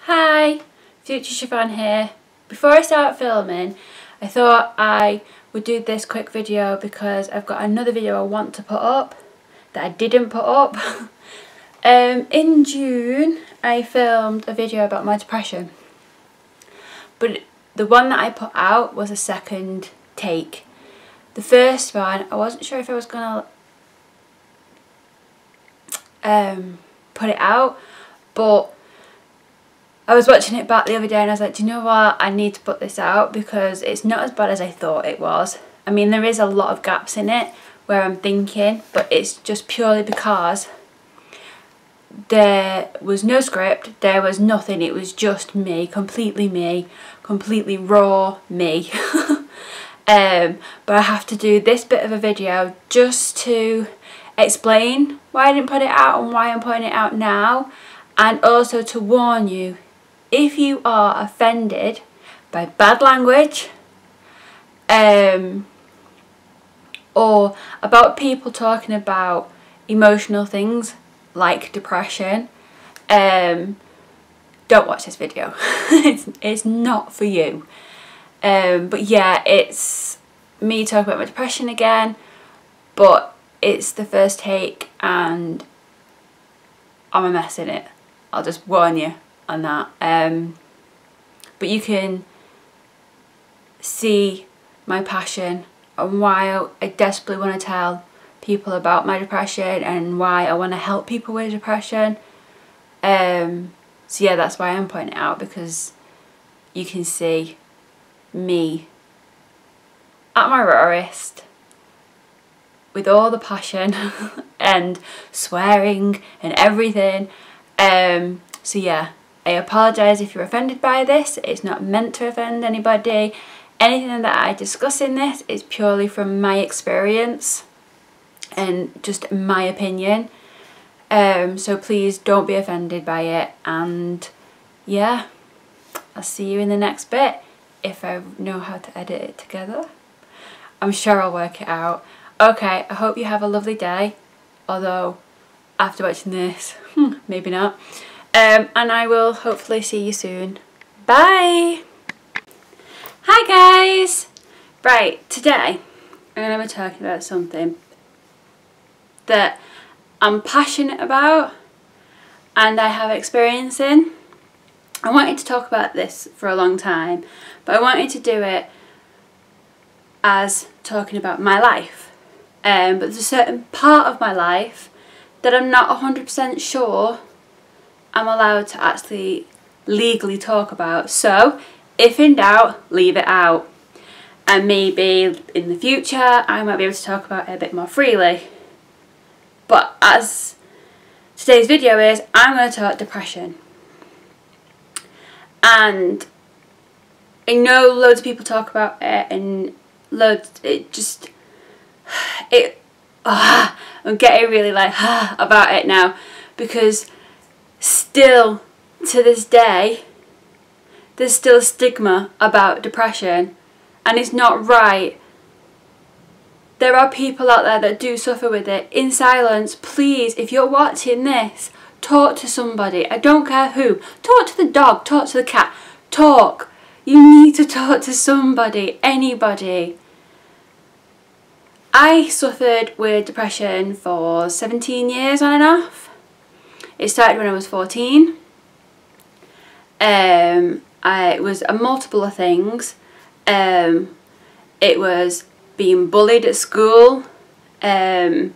Hi, Future Siobhan here. Before I start filming, I thought I would do this quick video because I've got another video I want to put up that I didn't put up. In June, I filmed a video about my depression, but the one that I put out was a second take. The first one, I wasn't sure if I was gonna put it out, but I was watching it back the other day and I was like, do you know what, I need to put this out because it's not as bad as I thought it was. I mean, there is a lot of gaps in it where I'm thinking, but it's just purely because there was no script, there was nothing, it was just me, completely raw me. But I have to do this bit of a video just to explain why I didn't put it out and why I'm putting it out now, and also to warn you, if you are offended by bad language or about people talking about emotional things like depression, don't watch this video. it's not for you. But yeah, it's me talking about my depression again, but it's the first take and I'm a mess in it. I'll just warn you on that. But you can see my passion and why I desperately want to tell people about my depression and why I want to help people with depression. So yeah, that's why I'm putting it out, because you can see me at my rawest with all the passion and swearing and everything. So yeah, I apologise if you're offended by this. It's not meant to offend anybody. Anything that I discuss in this is purely from my experience and just my opinion. So please don't be offended by it, and yeah, I'll see you in the next bit if I know how to edit it together. I'm sure I'll work it out. Okay, I hope you have a lovely day, although after watching this, maybe not. And I will hopefully see you soon. Bye! Hi guys! Right, today I'm going to be talking about something that I'm passionate about and I have experience in. I wanted to talk about this for a long time, but I wanted to do it as talking about my life. But there's a certain part of my life that I'm not 100% sure I'm allowed to actually legally talk about. So, if in doubt, leave it out. And maybe in the future I might be able to talk about it a bit more freely. But as today's video is, I'm going to talk depression. And I know loads of people talk about it and loads, I'm getting really like about it now, because still to this day there's still stigma about depression and it's not right. There are people out there that do suffer with it in silence. Please, if you're watching this, talk to somebody. I don't care who. Talk to the dog, talk to the cat, talk. You need to talk to somebody, anybody. I suffered with depression for 17 years on and off. It started when I was 14. It was a multiple of things. It was being bullied at school. It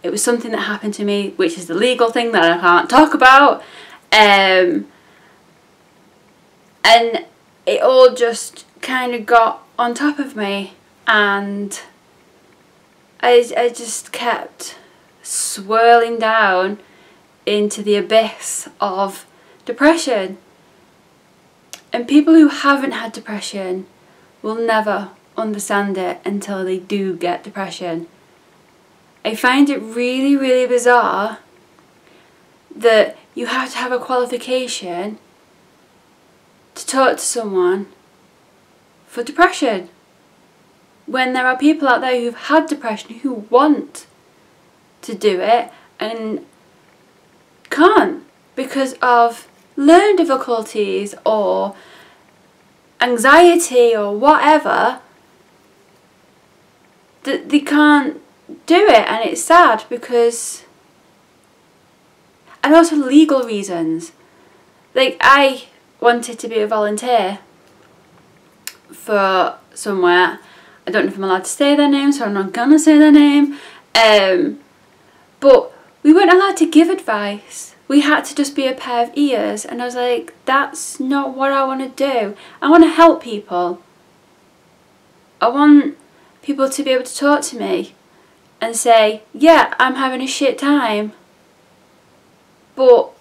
was something that happened to me, which is the legal thing that I can't talk about. And it all just kind of got on top of me, and I just kept swirling down into the abyss of depression. And people who haven't had depression will never understand it until they do get depression. I find it really, really bizarre that you have to have a qualification to talk to someone for depression, when there are people out there who've had depression who want to do it and can't because of learning difficulties or anxiety or whatever, that they can't do it, and it's sad because, and also legal reasons. Like, I wanted to be a volunteer for somewhere. I don't know if I'm allowed to say their name, so I'm not gonna say their name. But we weren't allowed to give advice. We had to just be a pair of ears, and I was like, that's not what I want to do. I want to help people. I want people to be able to talk to me and say, yeah, I'm having a shit time, but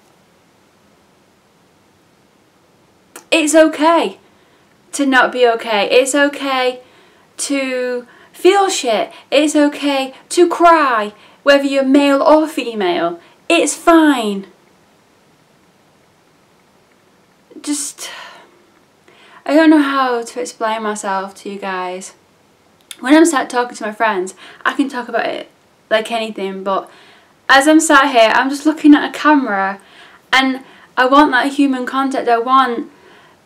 it's okay to not be okay. It's okay to feel shit. It's okay to cry, whether you're male or female. It's fine. Just, I don't know how to explain myself to you guys. When I'm sat talking to my friends, I can talk about it like anything, but as I'm sat here, I'm just looking at a camera, and I want that human contact. I want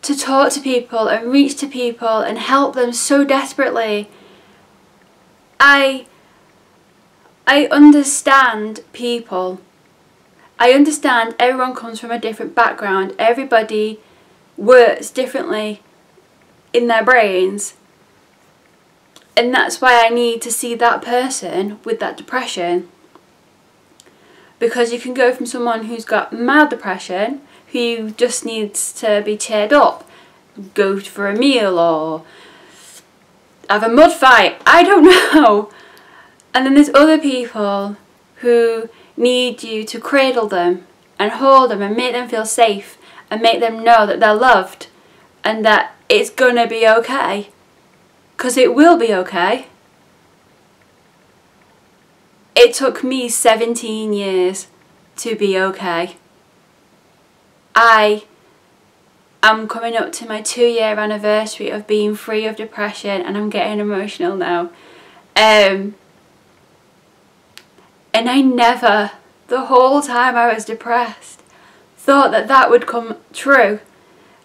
to talk to people and reach to people and help them so desperately. I understand people. I understand everyone comes from a different background. Everybody works differently in their brains. And that's why I need to see that person with that depression. Because you can go from someone who's got mild depression, who just needs to be cheered up, go for a meal or have a mud fight, I don't know. And then there's other people who need you to cradle them and hold them and make them feel safe and make them know that they're loved and that it's gonna be okay. Because it will be okay. It took me 17 years to be okay. I am coming up to my 2-year anniversary of being free of depression, and I'm getting emotional now. And I never, the whole time I was depressed, thought that that would come true.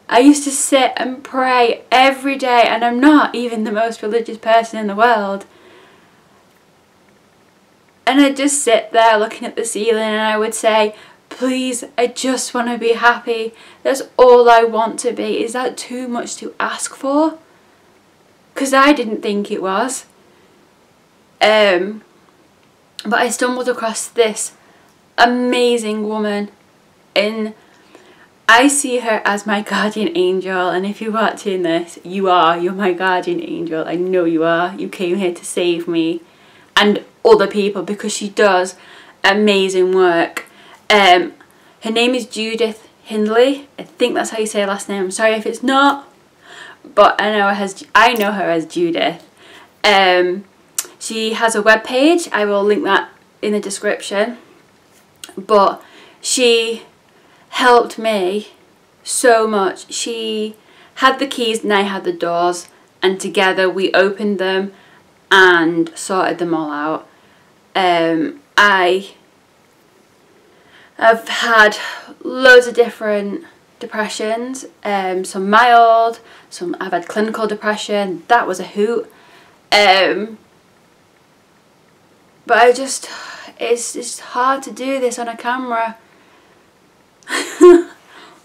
I used to sit and pray every day, and I'm not even the most religious person in the world. And I'd just sit there looking at the ceiling, and I would say, please, I just want to be happy. That's all I want to be. Is that too much to ask for? Because I didn't think it was. But I stumbled across this amazing woman, and I see her as my guardian angel. And if you're watching this, you're my guardian angel. I know you are. You came here to save me and other people, because she does amazing work. Her name is Judith Hindley. I think that's how you say her last name. I'm sorry if it's not, but I know her as Judith. She has a webpage. I will link that in the description. But she helped me so much. She had the keys and I had the doors, and together we opened them and sorted them all out. I have had loads of different depressions, some mild, some I've had clinical depression. That was a hoot. But it's just hard to do this on a camera.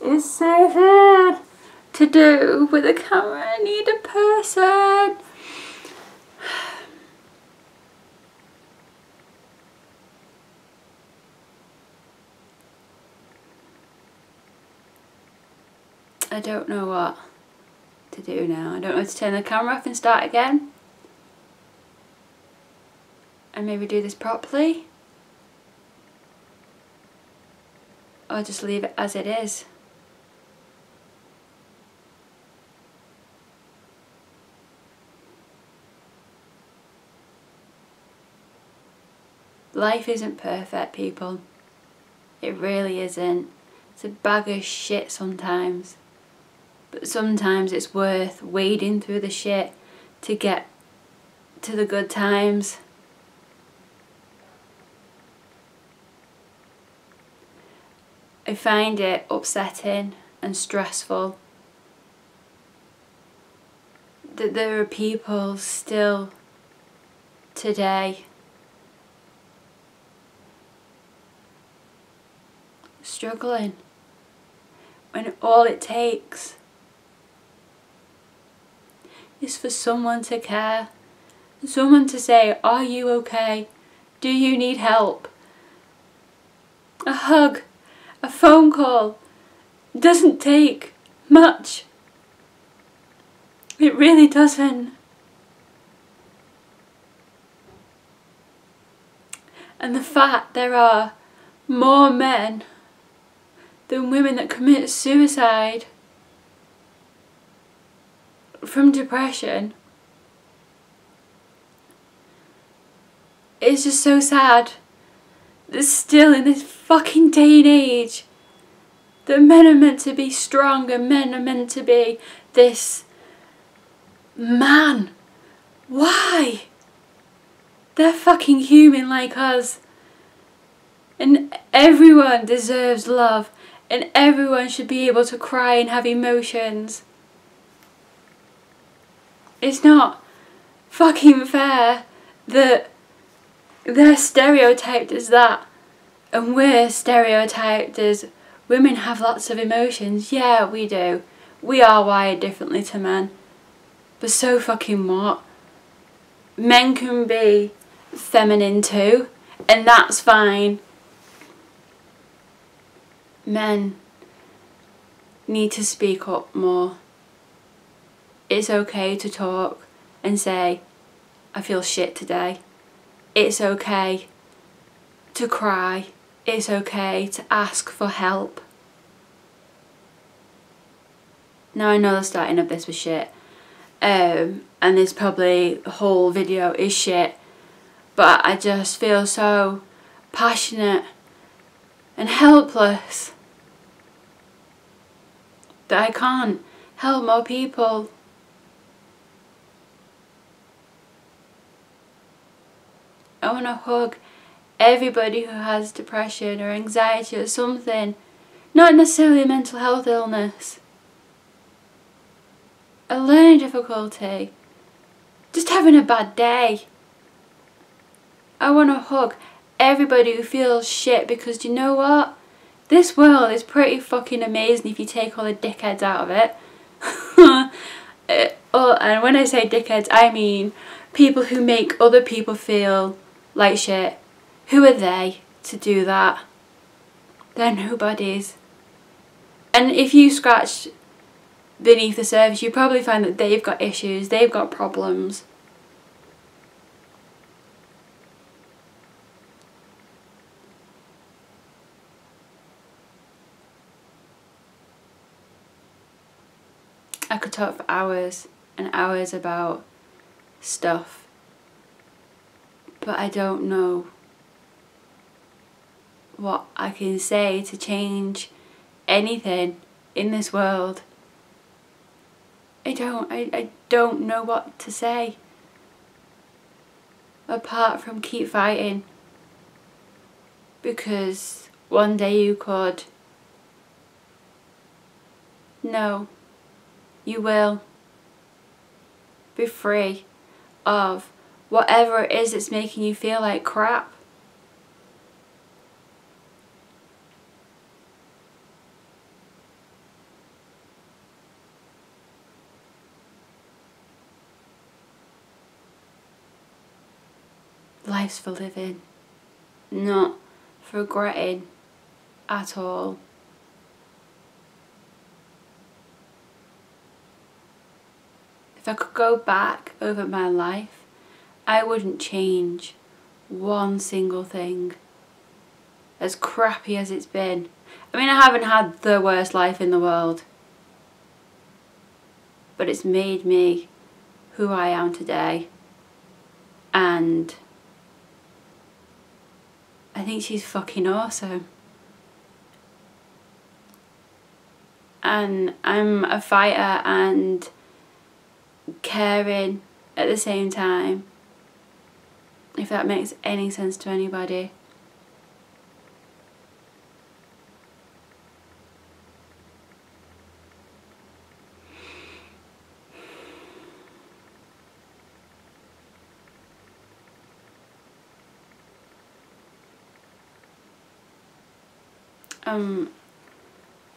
It's so hard to do with a camera. I need a person. I don't know what to do now. I don't know if to turn the camera off and start again. And maybe do this properly. Or just leave it as it is. Life isn't perfect, people. It really isn't. It's a bag of shit sometimes. But sometimes it's worth wading through the shit to get to the good times. I find it upsetting and stressful that there are people still today struggling when all it takes is for someone to care, someone to say, are you okay? Do you need help? A hug, a phone call doesn't take much. It really doesn't. And the fact there are more men than women that commit suicide from depression is just so sad. That still in this fucking day and age that men are meant to be strong and men are meant to be this man. Why? They're fucking human like us. And everyone deserves love. And everyone should be able to cry and have emotions. It's not fucking fair that they're stereotyped as that. And we're stereotyped as women have lots of emotions. Yeah, we do. We are wired differently to men. But so fucking what? Men can be feminine too, and that's fine. Men need to speak up more. It's okay to talk and say, I feel shit today. It's okay to cry. It's okay to ask for help. Now I know the starting of this was shit. And this probably the whole video is shit. But I just feel so passionate and helpless that I can't help more people. I want to hug everybody who has depression or anxiety or something. Not necessarily a mental health illness. A learning difficulty. Just having a bad day. I want to hug everybody who feels shit because you know what? This world is pretty fucking amazing if you take all the dickheads out of it. And when I say dickheads, I mean people who make other people feel like shit. Who are they to do that? They're nobodies. And if you scratch beneath the surface, you probably find that they've got issues, they've got problems. I could talk for hours and hours about stuff, but I don't know what I can say to change anything in this world. I don't know what to say apart from keep fighting, because one day you could. No, you will be free of whatever it is that's making you feel like crap. Life's for living, not for regretting at all. If I could go back over my life, I wouldn't change one single thing. As crappy as it's been. I mean, I haven't had the worst life in the world, but it's made me who I am today. And I think she's fucking awesome. And I'm a fighter and caring at the same time, if that makes any sense to anybody.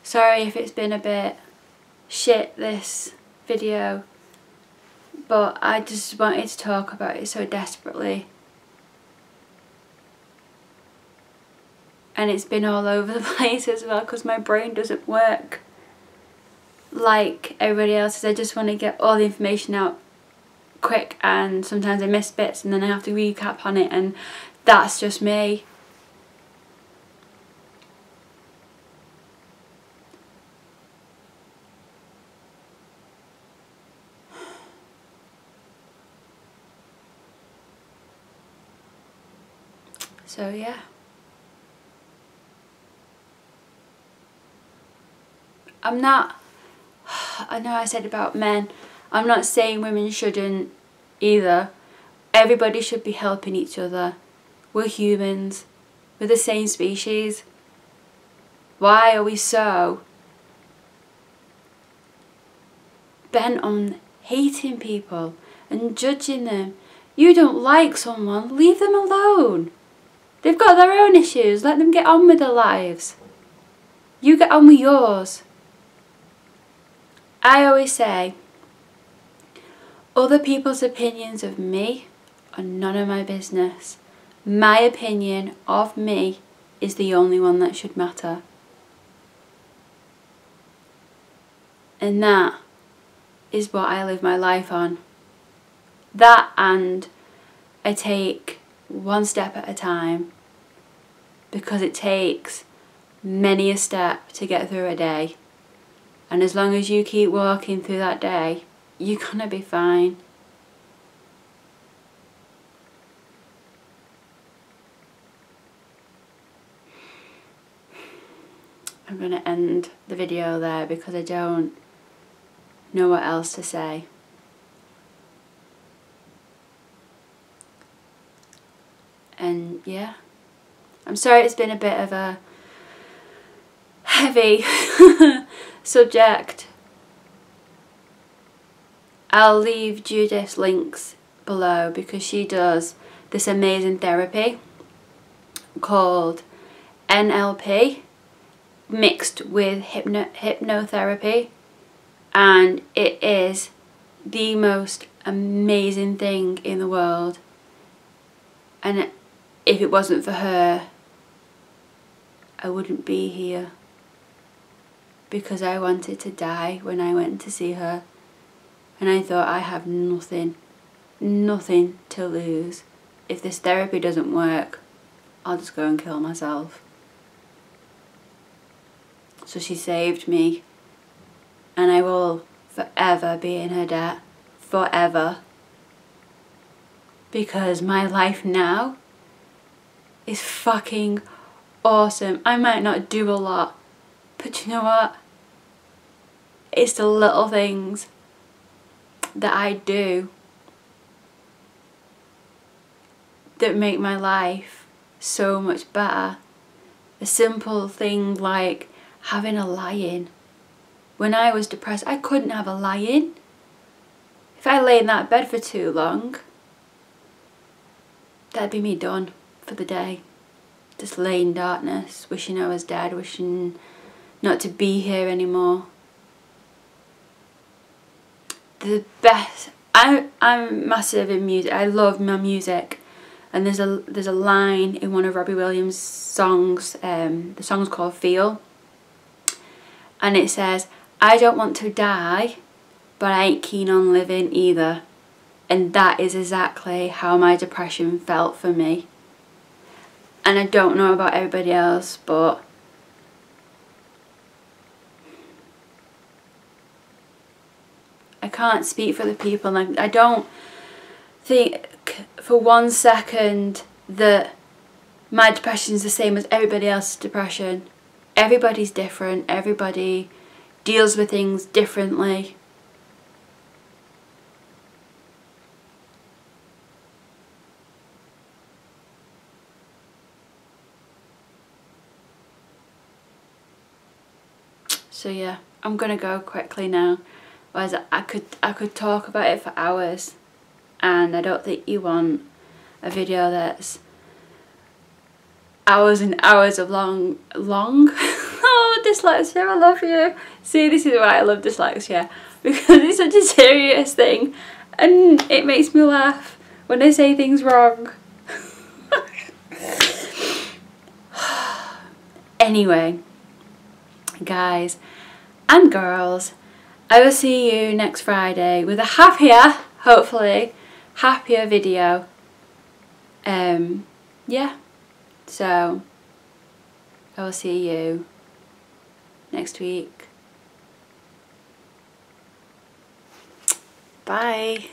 Sorry if it's been a bit shit, this video, but I just wanted to talk about it so desperately. And it's been all over the place as well because my brain doesn't work like everybody else's. I just want to get all the information out quick, and sometimes I miss bits and then I have to recap on it, and that's just me. So yeah. I'm not, I know I said about men, I'm not saying women shouldn't either. Everybody should be helping each other. We're humans. We're the same species. Why are we so bent on hating people and judging them? You don't like someone, leave them alone. They've got their own issues, let them get on with their lives. You get on with yours. I always say, other people's opinions of me are none of my business. My opinion of me is the only one that should matter. And that is what I live my life on. That, and I take one step at a time, because it takes many a step to get through a day. And as long as you keep walking through that day, you're gonna be fine. I'm gonna end the video there because I don't know what else to say. And yeah, I'm sorry it's been a bit of a heavy subject. I'll leave Judith's links below because she does this amazing therapy called NLP mixed with hypnotherapy, and it is the most amazing thing in the world. And if it wasn't for her, I wouldn't be here, because I wanted to die when I went to see her, and I thought, I have nothing to lose. If this therapy doesn't work, I'll just go and kill myself. So she saved me, and I will forever be in her debt, forever, because my life now is fucking awesome. I might not do a lot, but you know what? It's the little things that I do that make my life so much better. A simple thing like having a lie-in. When I was depressed, I couldn't have a lie-in. If I lay in that bed for too long, that'd be me done for the day. Just lay in darkness, wishing I was dead, wishing not to be here anymore. The best, I'm massive in music. I love my music, and there's a line in one of Robbie Williams' songs. The song's called Feel, and it says, "I don't want to die, but I ain't keen on living either." And that is exactly how my depression felt for me. And I don't know about everybody else, but I can't speak for the people. Like, I don't think for 1 second that my depression is the same as everybody else's depression. Everybody's different. Everybody deals with things differently. So yeah, I'm gonna go quickly now. Whereas I could talk about it for hours, and I don't think you want a video that's hours and hours of long Oh, dyslexia, I love you. See, this is why I love dyslexia, because it's such a serious thing and it makes me laugh when I say things wrong. Anyway, guys and girls, I will see you next Friday with a happier, hopefully, happier video. Yeah, so I will see you next week. Bye.